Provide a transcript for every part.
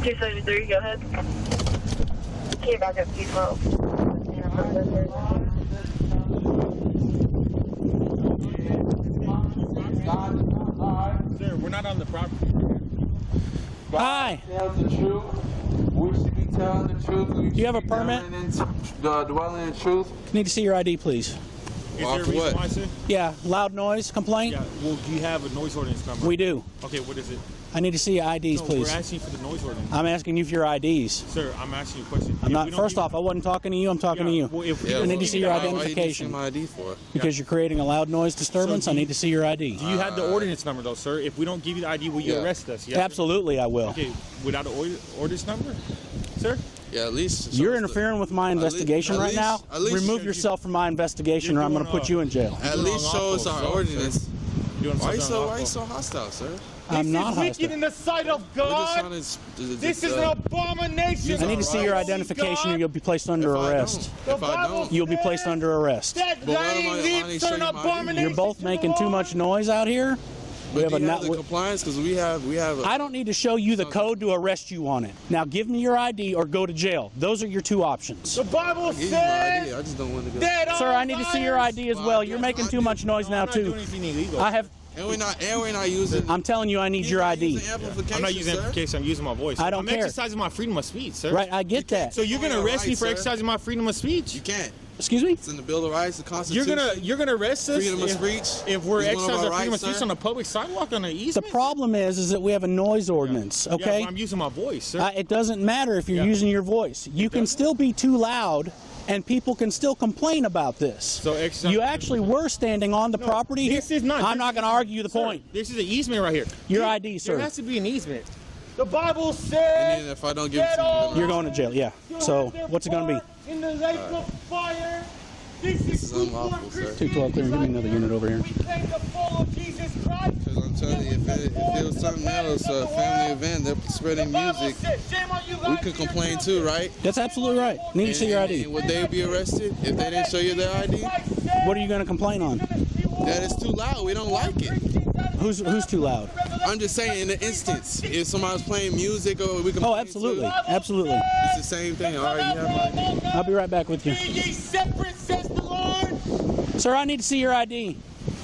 273, go ahead. Okay, back up, P12. Sir, we're not on the property. Hi. Tell the truth. We should be telling the truth. Do you have a permit? Dwelling in truth. Need to see your ID, please. Is there a reason why, sir? Yeah, loud noise complaint? Yeah, well, do you have a noise ordinance number? We do. Okay, what is it? I need to see your IDs, No, please. we're asking for the noise ordinance. I'm asking you for your IDs. Sir, I'm asking you a question. I'm not. First off, I wasn't talking to you. I'm talking to you. Well, I need to see your identification. Why you need to see my ID for? Because you're creating a loud noise disturbance. So I need to see your ID. Do you have the ordinance number, though, sir? If we don't give you the ID, will you arrest us? Yes, Absolutely, I will. Okay, without an ordinance number, sir? Yeah, at least. You're interfering with my investigation right now. Remove yourself from my investigation, or I'm going to put you in jail. At least show us our ordinance. Why are you so hostile, sir? I'm not hostile. This is wicked in the sight of God. This is an abomination. I need to see your identification, or you'll be placed under arrest. If I don't, you'll be placed under arrest. You're both making too much noise out here. We have the compliance because we have. I don't need to show you the code to arrest you on it. Now give me your ID or go to jail. Those are your two options. The Bible says. I just don't want to go. Sir, I need to see your ID as well. You're making too much noise now too. I have. And we're not using. I'm telling you, I need your ID. I'm not using amplification. I'm using my voice. I don't care. I'm exercising my freedom of speech, sir. Right, I get that. So you're gonna arrest me for exercising my freedom of speech? You can't. Excuse me? It's in the Bill of Rights, the Constitution. You're gonna arrest us freedom of speech. If we're exercising our freedom of speech on a public sidewalk on an easement? The problem is that we have a noise ordinance, okay? Yeah, I'm using my voice, sir. It doesn't matter if you're using your voice. You can still be too loud, and people can still complain about this. So you actually were standing on the property here. I'm not going to argue the point. This is an easement right here. Your ID, sir. There has to be an easement. The Bible says. And then if I don't give it to you, you're going to jail. Yeah. So what's it going to be? In the lake of fire. This is unlawful, sir. 212, clear. Give me another unit over here. We came to follow Jesus Christ. Because I'm telling you, if it was something else, a family event, they're spreading music, we could complain too, right? That's absolutely right. Need to see your ID. And would they be arrested if they didn't show you their ID? What are you going to complain on? That it's too loud. We don't like it. Who's too loud? I'm just saying, in the instance, if somebody's playing music, or we can. Oh, absolutely, absolutely. It's the same thing. All right, you have my ID. I'll be right back with you. Sir, I need to see your ID.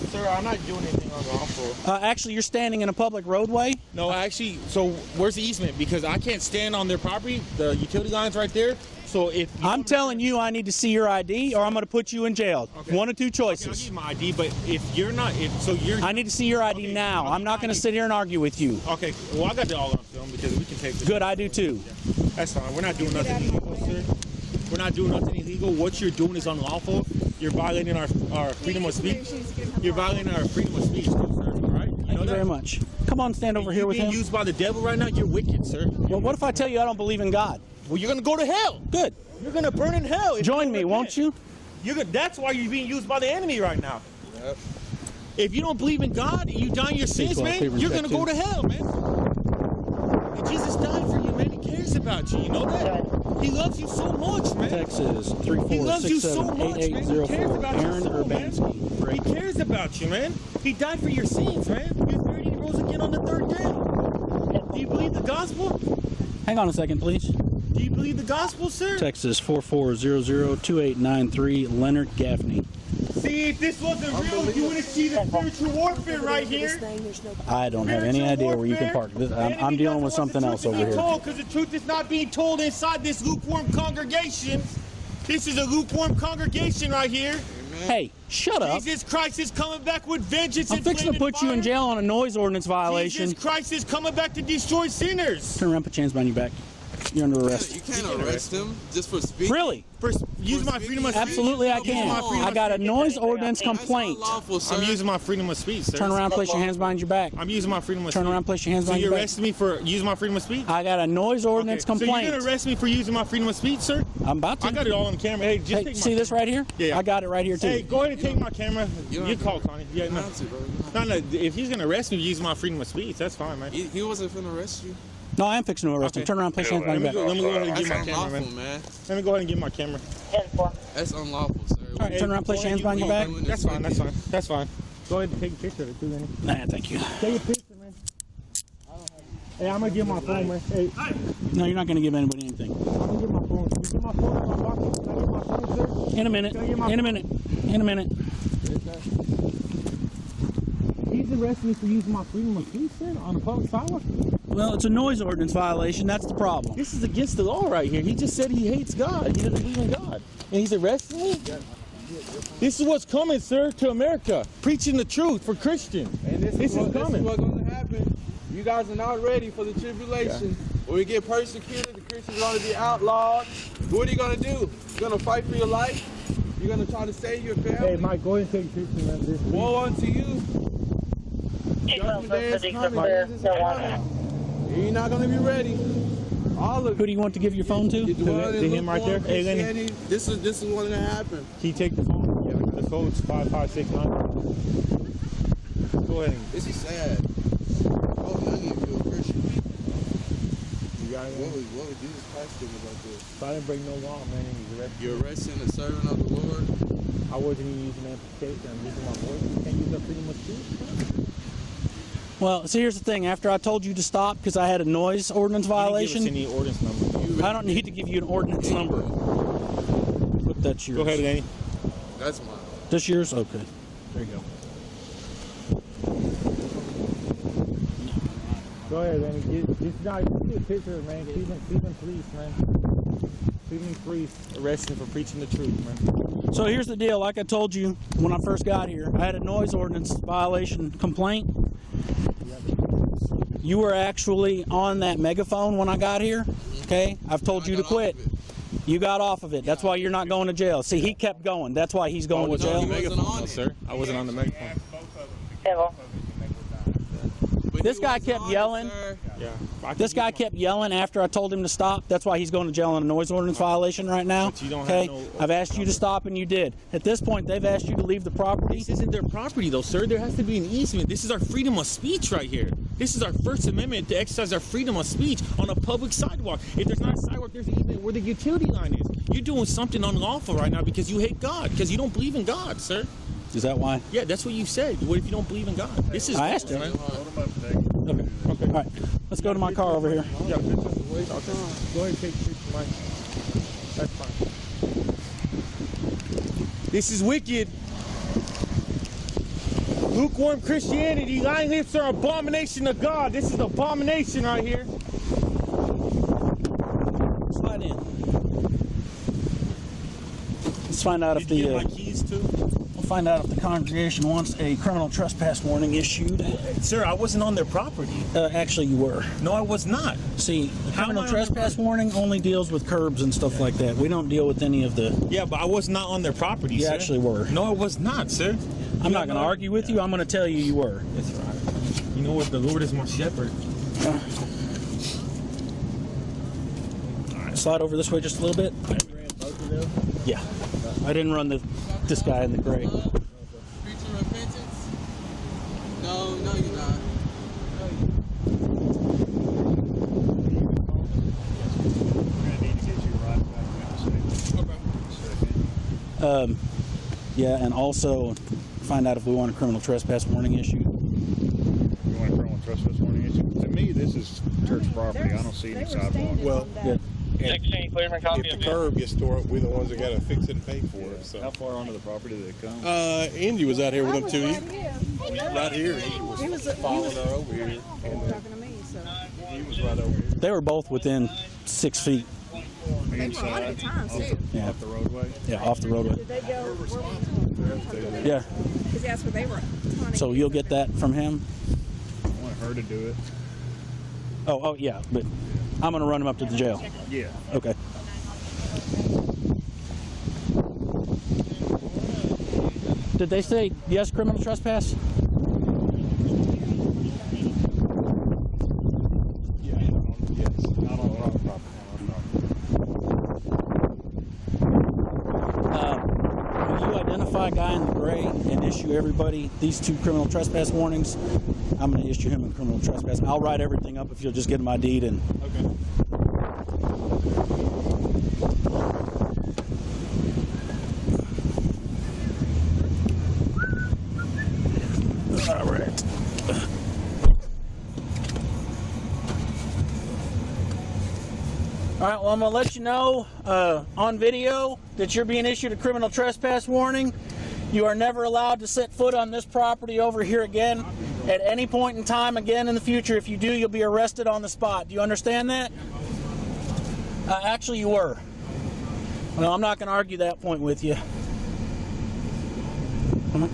Sir, I'm not doing anything unlawful. Actually, you're standing in a public roadway? No, actually, so where's the easement? Because I can't stand on their property. The utility line's right there. So if I'm telling you, I need to see your ID, or I'm going to put you in jail. Okay. One of two choices. Okay, I'll give you my ID, but if you're not, I need to see your ID now. I'm not going to sit here and argue with you. Okay, well, I got it all on film because we can take this. Good, I do too. That's fine. We're not doing nothing illegal, sir. We're not doing nothing illegal. What you're doing is unlawful. You're violating our freedom of speech. You're violating our freedom of speech, sir. All right? Thank you very much. Come on, stand over here with him. You're being used by the devil right now. You're wicked, sir. Well, what if I tell you I don't believe in God? Well, you're going to go to hell. Good. You're going to burn in hell. Join me, won't you? That's why you're being used by the enemy right now. Yep. If you don't believe in God and you die in your sins, man, you're going to go to hell, man. And Jesus died for you, man. He cares about you. You know that? He loves you so much, man. Texas He loves you so much, man. He cares about Aaron your soul, man. Urbanski. He cares about you, man. He died for your sins, man. He was buried and he rose again on the third day. Do you believe the gospel? Hang on a second, please. Do you believe the gospel, sir? Texas 44002893, Leonard Gaffney. See, if this wasn't real, you wouldn't see the spiritual warfare right here. I don't have any idea where you can park this. I'm dealing with something else over here. Because the truth is not being told inside this lukewarm congregation. This is a lukewarm congregation right here. Hey, shut up. Jesus Christ is coming back with vengeance. I'm fixing to put you in jail on a noise ordinance violation. Jesus Christ is coming back to destroy sinners. Turn around, put your hands behind your back. You're under arrest. You can't arrest him just for speaking. Really? Use my freedom of speech. Absolutely, I can. I got a noise ordinance complaint. I'm using my freedom of speech, sir. Turn around, place your hands behind your back. I'm using my freedom of speech. Turn around, place your hands So behind you your back. arrested me for using my freedom of speech? I got a noise ordinance So complaint. you're going to arrest me for using my freedom of speech, sir? I'm about to. I got it all on camera. Hey, just take my see this right here? Yeah. I got it right here, too. Hey, go ahead and take my camera. You call Connie. Yeah, no. No, if he's going to arrest me for using my freedom of speech, that's fine, man. He wasn't finna arrest you. No, I am fixing to arrest him. Turn around, place your hands behind your back. Let me go ahead and get my That's camera, unlawful, man. man. Let me go ahead and get my camera. That's unlawful, sir. All right, turn around, place your hands behind your back. That's fine, that's fine. That's fine. Go ahead and take a picture of it, too, then. Nah, thank you. Take a picture, man. Hey, I'm gonna get my phone, man. Hey. No, you're not going to give anybody anything. I'm gonna get my phone. Can you get my phone in my pocket? Can I get my phone, sir? In a minute. In a minute. In a minute. He's arresting me for using my freedom of speech, sir, on a public sidewalk. Well, it's a noise ordinance violation. That's the problem. This is against the law right here. He just said he hates God. He doesn't believe in God. And he's arresting me? This is what's coming, sir, to America. Preaching the truth for Christians. And this is coming. This is what's going to happen. You guys are not ready for the tribulation. When we get persecuted, the Christians are going to be outlawed. What are you going to do? You're going to fight for your life? You're going to try to save your family? Hey, Mike, go ahead and take a picture of this. Woe unto you. Judgment day is coming. Jesus is coming. You're not going to be ready. All of Who do you want to give your phone to? To him right there. Hey, Lenny. This is what's going to happen. Can you take the phone? Yeah, the code's 5569. Go ahead. This is sad. Oh, none of you feel Christian. What would Jesus Christ think about this? If I didn't break no law, man, he's arrested. You're arresting a servant of the Lord. I wasn't even using amplification. I'm using my voice. You can't use that freedom of speech. Well, see, here's the thing. After I told you to stop because I had a noise ordinance violation, You didn't give us any ordinance number. I don't need to give you an ordinance number. Look, that's yours. Go ahead, Lenny. That's mine. This yours? Okay. There you go. Go ahead, Lenny. Get a picture, man. Cleburne Police, man. Cleburne Police arrested for preaching the truth, man. So here's the deal. Like I told you when I first got here, I had a noise ordinance violation complaint. You were actually on that megaphone when I got here. Okay? I've told you to quit. You got off of it. That's why you're not going to jail. See, he kept going. That's why he's going to jail. Megaphone, sir. I wasn't on the megaphone. Hello. This guy kept yelling. Yeah. This guy kept yelling after I told him to stop. That's why he's going to jail on a noise ordinance violation right now. But you don't Okay? have no- I've asked you to stop and you did. At this point, they've asked you to leave the property. This isn't their property, though, sir. There has to be an easement. This is our freedom of speech right here. This is our First Amendment to exercise our freedom of speech on a public sidewalk. If there's not a sidewalk, there's an easement where the utility line is. You're doing something unlawful right now because you hate God, because you don't believe in God, sir. Is that why? Yeah, that's what you said. What if you don't believe in God? This is. I asked him. man. Okay. All right. Let's go to my car over here. Yeah, go ahead and take a picture, Mike. That's fine. This is wicked. Lukewarm Christianity. Lying lips are abomination to God. This is an abomination right here. Slide in. Let's find out if Did you get my the keys too? we'll find out if the congregation wants a criminal trespass warning issued. Sir, I wasn't on their property. Actually, you were. No, I was not. See, the How am criminal I on trespass warning only deals with curbs and stuff like that. We don't deal with any of the. Yeah, but I was not on their property, You sir. actually were. No, I was not, sir. I'm not going to argue with you. I'm going to tell you were. That's right. You know what? The Lord is my shepherd. Slide over this way just a little bit. Yeah. I didn't run this guy in the gray. Preaching repentance? No, you're not. Yeah, and also find out if we want a criminal trespass warning issued. You want a criminal trespass warning issue? To me, this is church property. I don't see any sidewalk. Well, Good. if the curb gets tore up, we're the ones that got to fix it and pay for it. So. How far onto the property did it come? Andy was out here with them too. Right here. He was following her over here. And Talking to me, so he was right over here. They were both within 6 feet. they were a lot of times too. Yeah. Off the roadway? Yeah, off the roadway. Did they go? Yeah. Because that's where they were. So you'll get that from him? I want her to do it. Oh, yeah, but I'm going to run him up to the jail. Yeah. Okay. Did they say yes, criminal trespass? Yes, not on our property. Will you identify a guy in the gray and issue everybody these 2 criminal trespass warnings? I'm going to issue him a criminal trespass. I'll write everything up if you'll just get him ID'd and. Okay. All right. All right, well, I'm going to let you know on video that you're being issued a criminal trespass warning. You are never allowed to set foot on this property over here again at any point in time again in the future. If you do, you'll be arrested on the spot. Do you understand that? Actually, you were. Well, I'm not going to argue that point with you. Come on.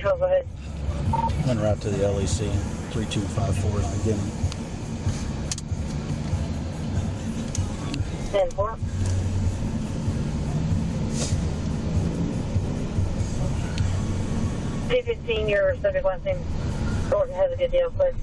Go ahead. En route to the LEC, 3254 is beginning. 10-4. T15, your subject last name. Gordon has a good deal, please.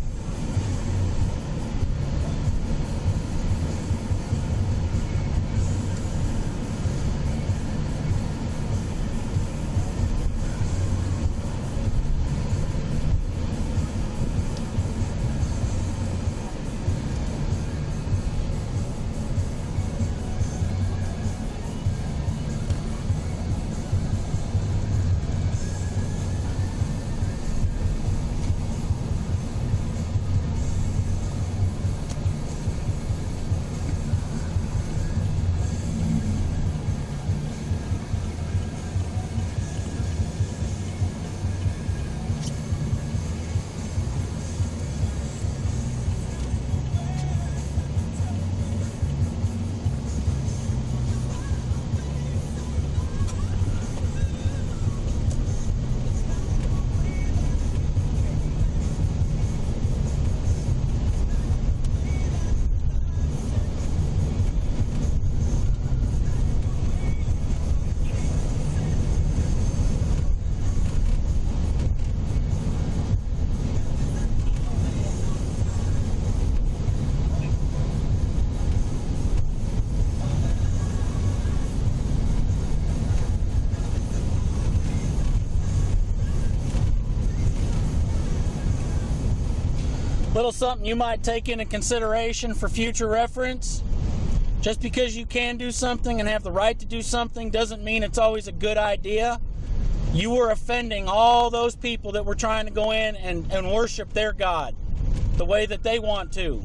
Little something you might take into consideration for future reference. Just because you can do something and have the right to do something doesn't mean it's always a good idea. You were offending all those people that were trying to go in and worship their God the way that they want to.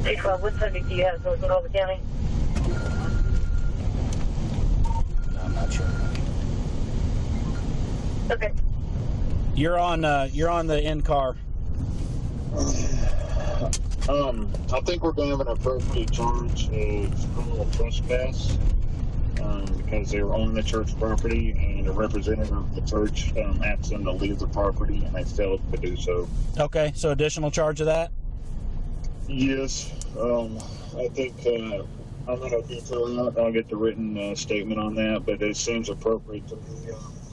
Hey, Club, what subject do you have in Multnomah County? I'm not sure. Okay. You're on the end car. I think we're going to have an appropriate charge of criminal trespass because they were on the church property and a representative of the church asked them to leave the property and they failed to do so. Okay, so additional charge of that? Yes. I think I'm going to detail out. I'll get the written statement on that, but it seems appropriate to me.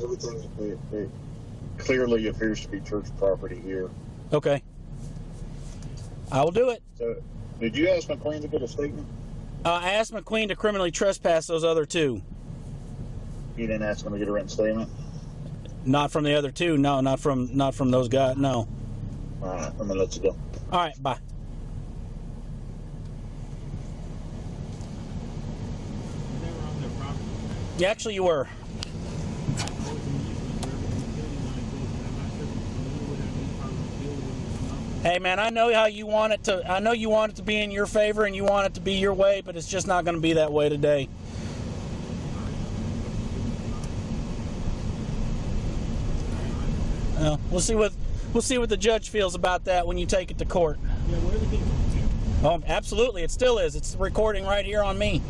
Everything it clearly appears to be church property here. Okay. I will do it. So, did you ask McQueen to get a statement? I asked McQueen to criminally trespass those other two. You didn't ask him to get a written statement? Not from the other two. No, not from those guys. No. All right, I'm gonna let you go. All right, bye. Yeah, actually, you were. Hey man, I know how you want it to. I know you want it to be in your favor and you want it to be your way, but it's just not going to be that way today. We'll see what the judge feels about that when you take it to court. Oh, absolutely, it still is. It's recording right here on me.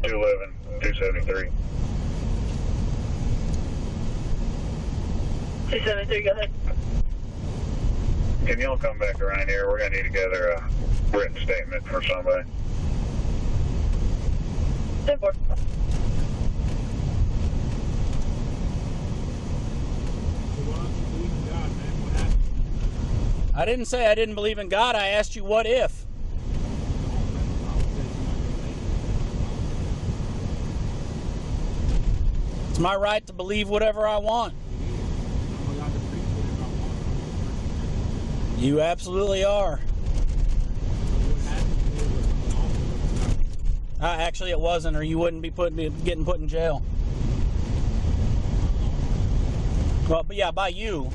$211,273. 273, go ahead. Can y'all come back around here? We're gonna need to gather a written statement for somebody. 10-4. I didn't say I didn't believe in God. I asked you what if. It's my right to believe whatever I want. You absolutely are. Actually, it wasn't, or you wouldn't be getting put in jail. Well, but yeah, by you.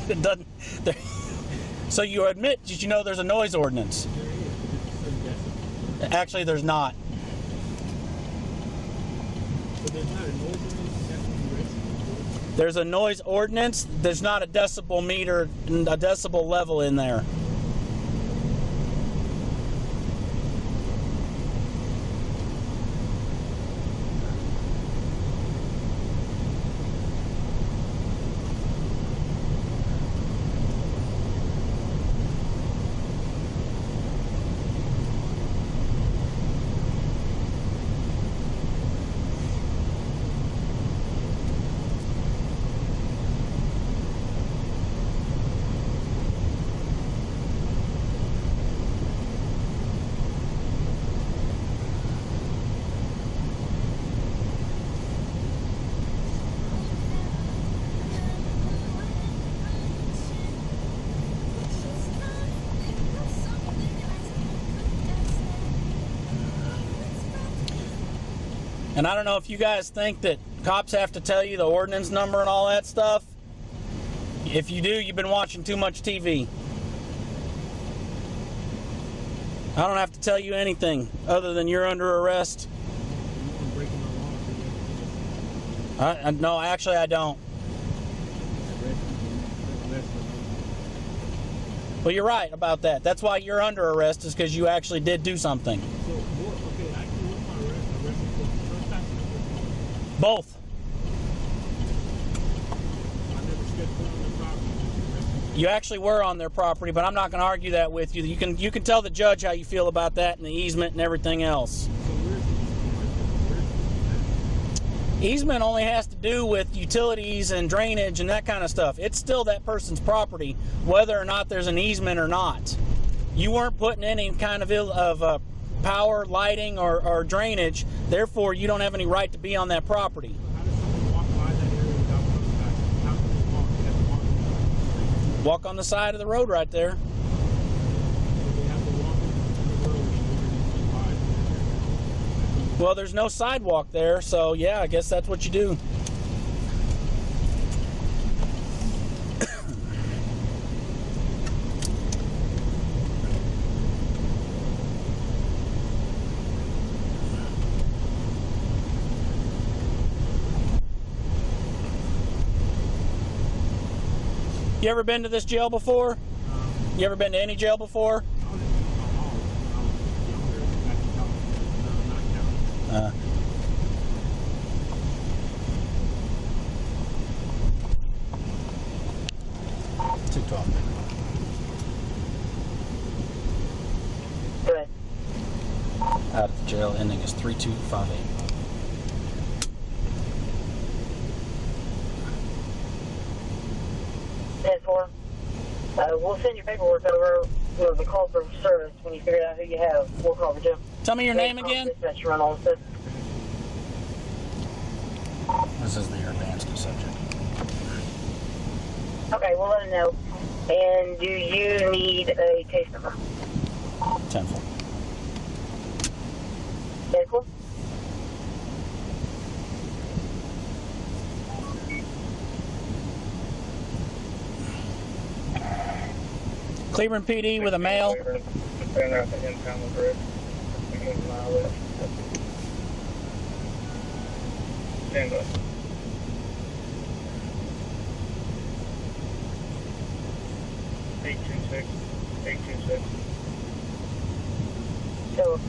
It doesn't. So you admit? Did you know there's a noise ordinance? Actually, there's not. There's a noise ordinance. There's not a decibel meter, a decibel level in there. And I don't know if you guys think that cops have to tell you the ordinance number and all that stuff. If you do, you've been watching too much TV. I don't have to tell you anything other than you're under arrest. No, actually I don't. Well, you're right about that. That's why you're under arrest, is because you actually did do something. Both. You actually were on their property, but I'm not going to argue that with you. You can tell the judge how you feel about that and the easement and everything else. Easement only has to do with utilities and drainage and that kind of stuff. It's still that person's property, whether or not there's an easement or not. You weren't putting any kind of power, lighting, or drainage, therefore you don't have any right to be on that property. Walk on the side of the road right there. Well, there's no sidewalk there, so yeah, I guess that's what you do. You ever been to this jail before? You ever been to any jail before? Good. Out of the jail, ending is 3258. We'll send your paperwork over with the call for service when you figure out who you have. We'll call the Jim. Tell me your name again. Run all this. This is the advanced subject. Okay, we'll let him know. And do you need a case number? 10-4. Okay, cool. Cleburne PD with a male. Stand up. 826. So,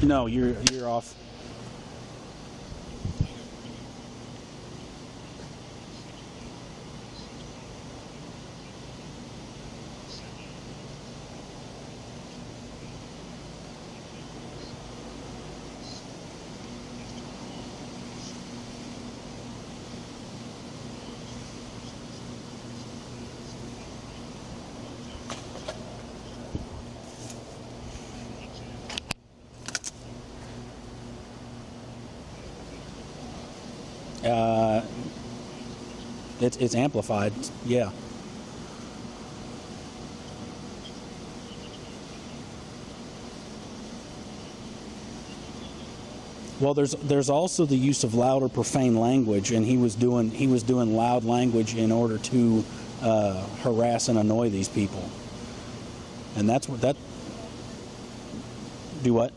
No, you're off. It's amplified, yeah. Well, there's also the use of loud or profane language, and he was doing loud language in order to harass and annoy these people, and that's what that. Do what?